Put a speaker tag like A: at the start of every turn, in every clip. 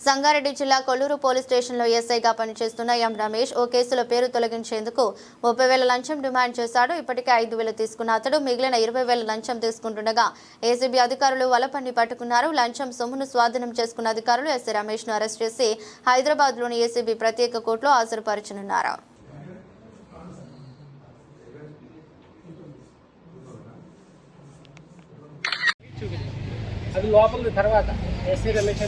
A: సంగారెడ్డి జిల్లా కొల్లూరు పోలీస్ స్టేషన్లో ఎస్ఐగా పనిచేస్తున్న ఎం రమేష్ ఓ కేసులో పేరు తొలగించేందుకు 30,000 లంచం డిమాండ్ చేశాడు. ఇప్పటికే 5,000 తీసుకున్న అతడు మిగిలిన 20,000 లంచం తీసుకుంటుండగా ఏసీబీ అధికారులు వలపన్ని పట్టుకున్నారు. లంచం సొమ్మును స్వాధీనం చేసుకున్న అధికారులు ఎస్ఐ రమేష్ను అరెస్ట్ చేసి హైదరాబాద్లోని ఏసీబీ ప్రత్యేక కోర్టులో హాజరుపరచనున్నారు.
B: అది లోపల తర్వాత ఎస్ఐ రమేష్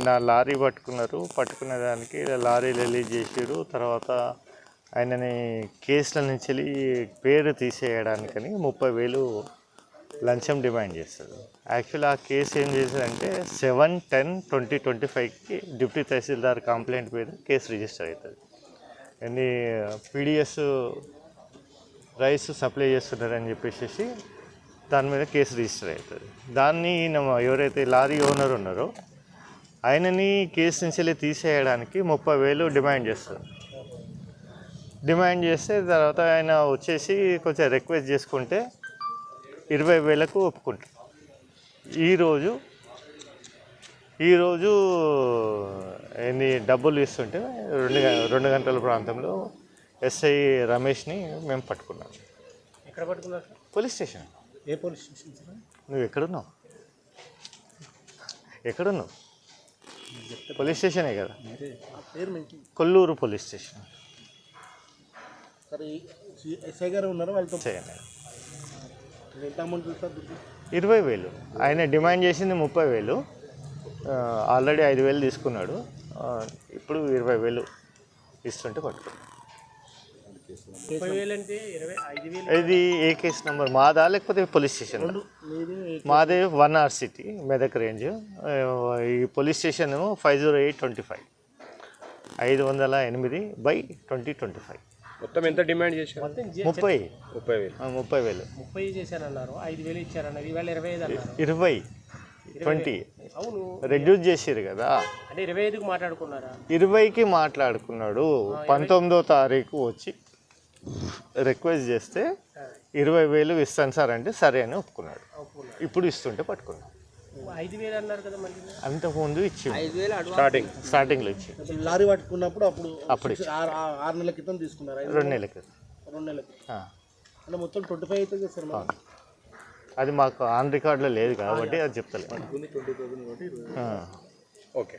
C: నా లారీ పట్టుకున్న దానికి లారీ రిలీజ్ చేసారు. తర్వాత ఆయనని కేసుల నుంచి పేరు తీసేయడానికని 30,000 లంచం డిమాండ్ చేస్తారు. యాక్చువల్ ఆ కేసు ఏం చేశారంటే 7/10/2025కి డిప్యూటీ తహసీల్దార్ కంప్లైంట్ మీద కేసు రిజిస్టర్ అవుతుంది. అన్ని పీడిఎస్ రైస్ సప్లై చేస్తున్నారని చెప్పేసి దాని మీద కేసు రిజిస్టర్ అవుతుంది. దాన్ని ఎవరైతే లారీ ఓనర్ ఉన్నారో ఆయనని కేసు నుంచి తీసేయడానికి 30,000 డిమాండ్ చేస్తారు. డిమాండ్ చేస్తే తర్వాత ఆయన వచ్చేసి కొంచెం రిక్వెస్ట్ చేసుకుంటే 20,000కు ఒప్పుకుంటారు. ఈరోజు ఎన్ని డబ్బులు ఇస్తుంటే 2 గంటల ప్రాంతంలో ఎస్ఐ రమేష్ని మేము పట్టుకున్నాం.
B: ఎక్కడ పట్టుకున్నారు?
C: Police station.
B: ఏ పోలీస్ స్టేషన్ సార్?
C: నువ్వు ఎక్కడున్నావు? పోలీస్ స్టేషనే కదా, కొల్లూరు పోలీస్ స్టేషన్.
B: సరే ఎస్ఐ గారు ఉన్నారు, వాళ్ళతో
C: చేయండి.
B: ఎంత అమౌంట్ సార్?
C: 20,000. ఆయన డిమాండ్ చేసింది 30,000. ఆల్రెడీ 5,000 తీసుకున్నాడు. ఇప్పుడు 20,000 ఇస్తుంటే పట్టుకున్నాడు.
B: 30,000 అంటే 25,000.
C: ఇది ఏ కేసు నెంబర్ మాదా లేకపోతే పోలీస్ స్టేషన్? మాదే 1R సిటీ మెదక్ రేంజ్. ఈ పోలీస్ స్టేషన్ 50825 508/2025.
D: మొత్తం ఎంత డిమాండ్ చేశారు?
C: 30,000
B: చేశారన్నారు. 5,000 ఇచ్చారన్నారు. ఇవాళ 25 అన్నారు.
C: 20
B: అవును,
C: రెడ్యూస్ చేసారు కదా.
B: అంటే 25కి మాట్లాడుకున్నారా?
C: 20కి మాట్లాడుకున్నాడు. 19వ తారీఖు వచ్చి రిక్వెస్ట్ చేస్తే 20,000 ఇస్తాను సార్ అంటే సరే అని ఒప్పుకున్నాడు. ఇప్పుడు ఇస్తుంటే పట్టుకున్నాడు.
B: 5,000 అన్నారు కదా మళ్ళీ.
C: అంతకుముందు ఇచ్చి స్టార్టింగ్లో ఇచ్చి
B: లారీ పట్టుకున్నప్పుడు అప్పుడు 6 నెలల క్రితం తీసుకున్నారు.
C: 2 నెలల క్రితం.
B: 2 నెలల క్రితం అంటే మొత్తం 25 అవుతుంది సార్.
C: అది మాకు ఆన్ రికార్డులో లేదు కాబట్టి అది చెప్తలేదు.
D: ఓకే.